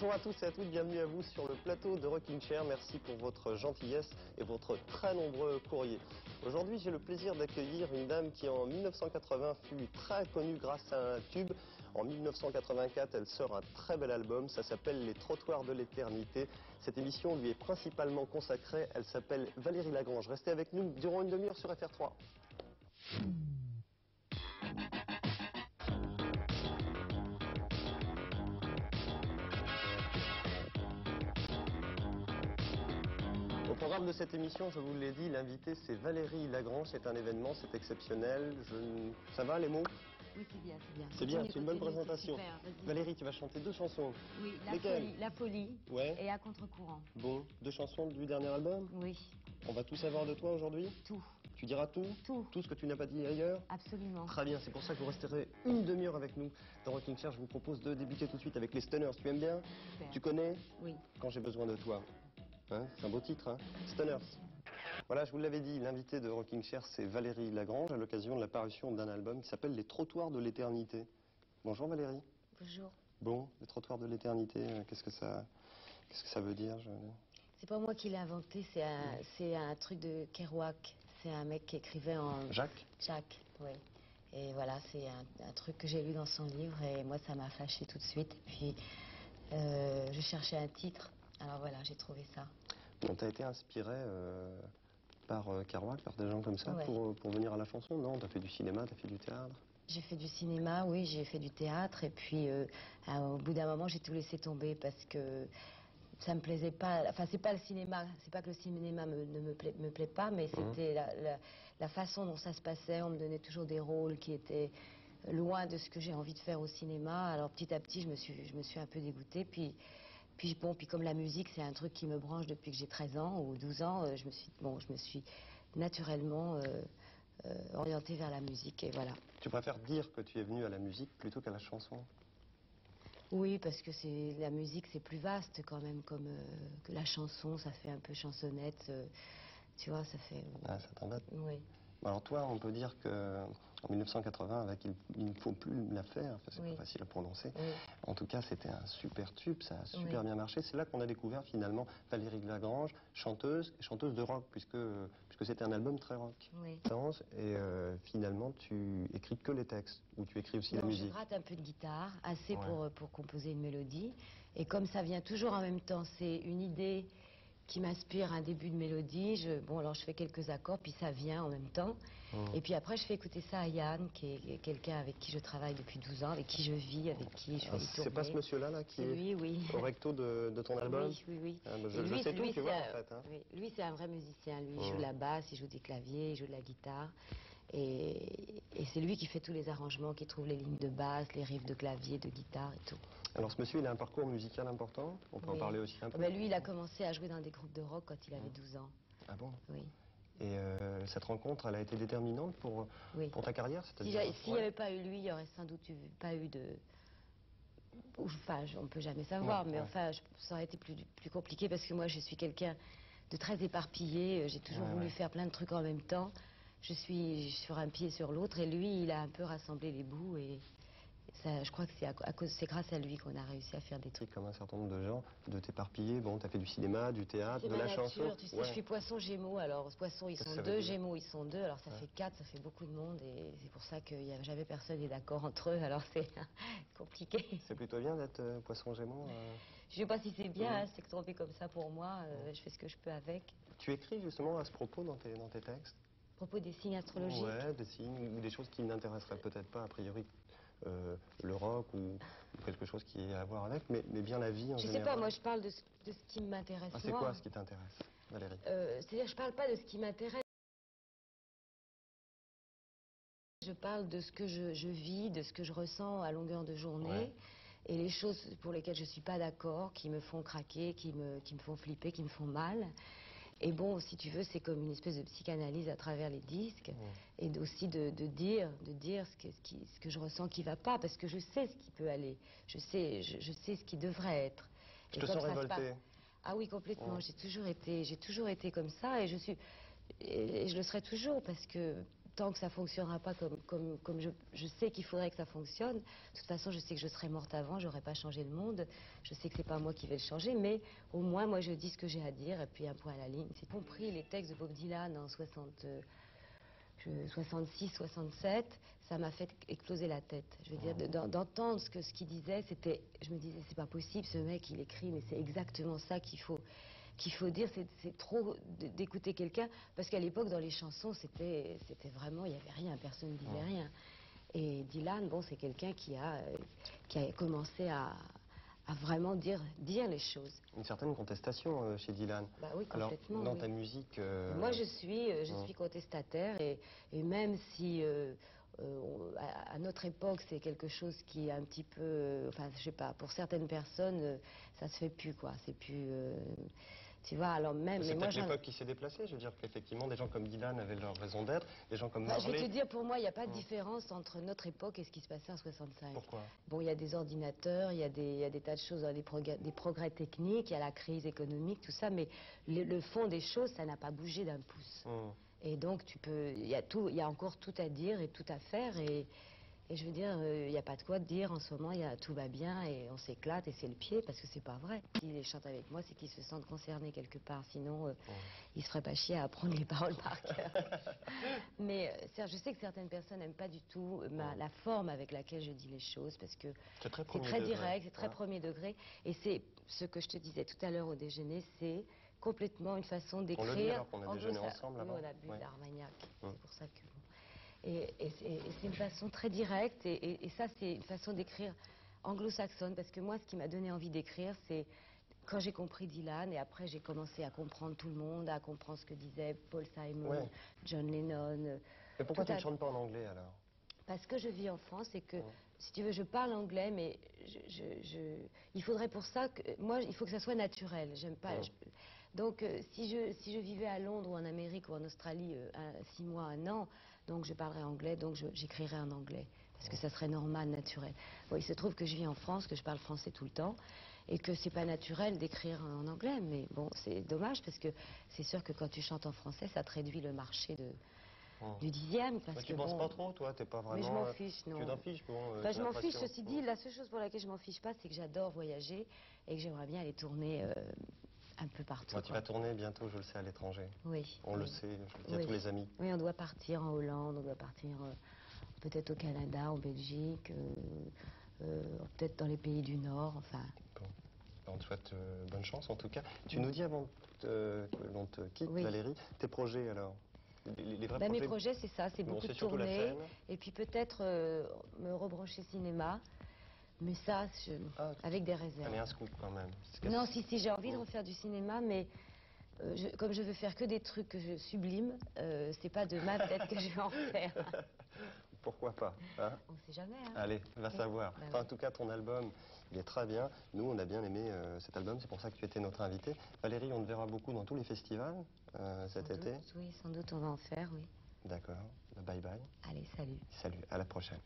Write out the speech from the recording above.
Bonjour à tous et à toutes, bienvenue à vous sur le plateau de Rocking Chair. Merci pour votre gentillesse et votre très nombreux courriers. Aujourd'hui, j'ai le plaisir d'accueillir une dame qui en 1980 fut très connue grâce à un tube. En 1984, elle sort un très bel album, ça s'appelle Les Trottoirs de l'éternité. Cette émission lui est principalement consacrée, elle s'appelle Valérie Lagrange. Restez avec nous durant une demi-heure sur FR3. Au programme de cette émission, je vous l'ai dit, l'invité c'est Valérie Lagrange, c'est un événement, c'est exceptionnel. Ça va les mots? Oui, c'est bien, c'est bien. C'est bien, c'est une bonne présentation. Super, Valérie, tu vas chanter deux chansons. Oui, la folie Ouais. Et à contre-courant. Bon, deux chansons du dernier album? Oui. On va tout savoir de toi aujourd'hui? Tout. Tu diras tout? Tout. Tout ce que tu n'as pas dit ailleurs? Absolument. Très bien, c'est pour ça que vous resterez une demi-heure avec nous dans Rocking Chair. Je vous propose de débuter tout de suite avec les Stunners. Tu aimes bien? Super. Tu connais? Oui. Quand j'ai besoin de toi. Hein, c'est un beau titre, hein? Stunners. Voilà, je vous l'avais dit, l'invité de Rocking Chair, c'est Valérie Lagrange, à l'occasion de la parution d'un album qui s'appelle Les Trottoirs de l'éternité. Bonjour Valérie. Bonjour. Bon, Les Trottoirs de l'éternité, qu'est-ce que ça veut dire? C'est pas moi qui l'ai inventé, c'est un truc de Kerouac. C'est un mec qui écrivait en... Jacques? Jacques, oui. Et voilà, c'est un truc que j'ai lu dans son livre et moi ça m'a flashé tout de suite. Et puis je cherchais un titre, alors voilà, j'ai trouvé ça. Bon, t'as été inspiré par Kerouac, par des gens comme ça, Ouais. pour venir à la chanson? Non, t'as fait du cinéma, t'as fait du théâtre? J'ai fait du cinéma, oui, j'ai fait du théâtre. Et puis au bout d'un moment, j'ai tout laissé tomber parce que ça me plaisait pas. Enfin, c'est pas le cinéma, c'est pas que le cinéma me plaît pas, mais c'était la façon dont ça se passait. On me donnait toujours des rôles qui étaient loin de ce que j'ai envie de faire au cinéma. Alors petit à petit, je me suis un peu dégoûtée. Puis comme la musique, c'est un truc qui me branche depuis que j'ai 13 ans ou 12 ans, je me suis naturellement orientée vers la musique et voilà. Tu préfères dire que tu es venu à la musique plutôt qu'à la chanson? Oui, parce que la musique, c'est plus vaste quand même que la chanson, ça fait un peu chansonnette, tu vois, ça fait... Ah, ça t'embête? Oui. Alors toi, on peut dire que en 1980, avec Il ne faut plus la faire, enfin, c'est Oui. pas facile à prononcer. Oui. En tout cas, c'était un super tube, ça a super Oui. bien marché. C'est là qu'on a découvert finalement Valérie Lagrange, chanteuse de rock, puisque c'était un album très rock. Oui. Et finalement, tu écris que les textes, ou tu écris aussi la Non, je musique? gratte un peu de guitare, assez Ouais. pour composer une mélodie. Et comme ça vient toujours en même temps, c'est une idée qui m'inspire un début de mélodie. Alors je fais quelques accords, puis ça vient en même temps. Et puis après, je fais écouter ça à Yann, qui est quelqu'un avec qui je travaille depuis 12 ans, avec qui je vis, avec qui je fais des tournées. C'est pas ce monsieur-là qui est lui, oui. au recto de ton album? Oui, oui, oui. Ah, bah, Et je sais tout, tu vois, en fait. Hein. Oui, lui, c'est un vrai musicien. Lui, il joue la basse, il joue des claviers, il joue de la guitare. Et c'est lui qui fait tous les arrangements, qui trouve les lignes de basse, les riffs de clavier, de guitare et tout. Alors ce monsieur, il a un parcours musical important? On peut en parler aussi un peu? Lui, il a commencé à jouer dans des groupes de rock quand il avait 12 ans. Ah bon? Oui. Et cette rencontre, elle a été déterminante pour ta carrière? S'il n'y avait pas eu lui, il n'y aurait sans doute pas eu de... Enfin, on ne peut jamais savoir, mais enfin, ça aurait été plus compliqué parce que moi, je suis quelqu'un de très éparpillé. J'ai toujours voulu faire plein de trucs en même temps. Je suis sur un pied sur l'autre et lui, il a un peu rassemblé les bouts et ça, je crois que c'est grâce à lui qu'on a réussi à faire des trucs. Comme un certain nombre de gens, de t'éparpiller. Bon, t'as fait du cinéma, du théâtre, de la chanson. Tu sais, je suis poisson gémeaux. Alors, poisson, ils sont deux, gémeaux, ils sont deux. Alors, ça fait 4, ça fait beaucoup de monde. Et c'est pour ça que jamais personne n'est d'accord entre eux. Alors, c'est compliqué. C'est plutôt bien d'être poisson gémeaux? Je sais pas si c'est bien, c'est tombé comme ça pour moi. Je fais ce que je peux avec. Tu écris justement à ce propos dans tes textes? À propos des signes astrologiques? Ouais, des signes ou des choses qui n'intéresseraient peut-être pas a priori le rock ou quelque chose qui ait à voir avec, mais bien la vie en général. Je sais pas, moi je parle de ce qui m'intéresse. C'est quoi ce qui t'intéresse, Valérie? C'est-à-dire, je parle pas de ce qui m'intéresse. Je parle de ce que je vis, de ce que je ressens à longueur de journée. Et les choses pour lesquelles je suis pas d'accord, qui me font craquer, qui me font flipper, qui me font mal. Et bon, si tu veux, c'est comme une espèce de psychanalyse à travers les disques. Et aussi de dire ce que je ressens qui va pas, parce que je sais ce qui peut aller. Je sais ce qui devrait être. Je te sens révoltée. Ah oui, complètement. J'ai toujours été comme ça et je le serai toujours parce que tant que ça fonctionnera pas comme je sais qu'il faudrait que ça fonctionne, de toute façon, je sais que je serais morte avant, j'aurais pas changé le monde. Je sais que c'est pas moi qui vais le changer, mais au moins, moi, je dis ce que j'ai à dire, et puis un point à la ligne. J'ai compris les textes de Bob Dylan en 66, 67, ça m'a fait exploser la tête. Je veux dire, d'entendre ce qu'il disait, je me disais, c'est pas possible, ce mec, il écrit, mais c'est exactement ça qu'il faut dire. C'est trop d'écouter quelqu'un, parce qu'à l'époque, dans les chansons, c'était vraiment, il n'y avait rien, personne ne disait rien. Et Dylan, bon, c'est quelqu'un qui a commencé à vraiment dire les choses. Une certaine contestation chez Dylan. Bah oui, complètement. Alors, dans oui. ta musique... Moi, je suis contestataire, et même si à notre époque, c'est quelque chose qui est un petit peu, enfin, je sais pas, pour certaines personnes, ça se fait plus, quoi. C'est plus, tu vois, alors même... C'est mais moi, peut-être l'époque qui s'est déplacée, je veux dire qu'effectivement, des gens comme Dylan avaient leur raison d'être, des gens comme Enfin, Marley... je vais te dire, pour moi, il n'y a pas de différence entre notre époque et ce qui se passait en 65. Pourquoi? Bon, il y a des ordinateurs, il y a des tas de choses, des progrès techniques, il y a la crise économique, tout ça, mais le fond des choses, ça n'a pas bougé d'un pouce. Et donc, il y a encore tout à dire et tout à faire, et je veux dire, il n'y a pas de quoi dire en ce moment, tout va bien et on s'éclate et c'est le pied, parce que c'est pas vrai. S'ils chantent avec moi, c'est qu'ils se sentent concernés quelque part, sinon ils se feraient pas chier à apprendre les paroles par cœur. Mais je sais que certaines personnes n'aiment pas du tout la forme avec laquelle je dis les choses, parce que c'est très direct, c'est très premier degré, et c'est ce que je te disais tout à l'heure au déjeuner, c'est complètement une façon d'écrire. On le dit alors qu'on a déjeuné ensemble avant. Oui, on a bu de l'Armagnac, c'est pour ça que... Et c'est une façon très directe, et ça, c'est une façon d'écrire anglo-saxonne, parce que moi, ce qui m'a donné envie d'écrire, c'est quand j'ai compris Dylan, et après j'ai commencé à comprendre tout le monde, à comprendre ce que disaient Paul Simon, John Lennon. Mais pourquoi tu ne chantes pas en anglais alors? Parce que je vis en France et que, si tu veux, je parle anglais, mais il faudrait pour ça que... Moi, il faut que ça soit naturel. J'aime pas... Donc, si je vivais à Londres ou en Amérique ou en Australie 6 mois, 1 an, donc je parlerais anglais, donc j'écrirais en anglais. Parce que ça serait normal, naturel. Bon, il se trouve que je vis en France, que je parle français tout le temps, et que c'est pas naturel d'écrire en anglais. Mais bon, c'est dommage, parce que c'est sûr que quand tu chantes en français, ça te réduit le marché du 10e. Parce tu penses pas trop, toi, t'es pas vraiment... Mais je m'en fiche, non. Tu t'en fiches, bon, Enfin, je m'en fiche, ceci dit, la seule chose pour laquelle je m'en fiche pas, c'est que j'adore voyager et que j'aimerais bien aller tourner un peu partout. Tu vas tourner bientôt, je le sais, à l'étranger. Oui. On le sait, je le dis à tous les amis. Oui, on doit partir en Hollande, on doit partir peut-être au Canada, en Belgique, peut-être dans les pays du Nord, enfin... Bon. On te souhaite bonne chance, en tout cas. Tu nous dis, avant que l'on te quitte, Valérie, tes projets, alors? Les vrais projets? Mes projets, c'est ça, c'est beaucoup de tournées, et puis peut-être me rebrancher cinéma, mais ça, avec des réserves. Allez, un scoop quand même. Non, si, j'ai envie de refaire du cinéma, mais comme je veux faire que des trucs que je sublime, c'est pas de ma tête que je vais en faire. Pourquoi pas, hein? On sait jamais, hein. Allez, va savoir. En tout cas, ton album, il est très bien. Nous, on a bien aimé cet album, c'est pour ça que tu étais notre invitée. Valérie, on te verra beaucoup dans tous les festivals cet été. Oui, sans doute, on va en faire, oui. D'accord. Bye bye. Allez, salut. Salut, à la prochaine.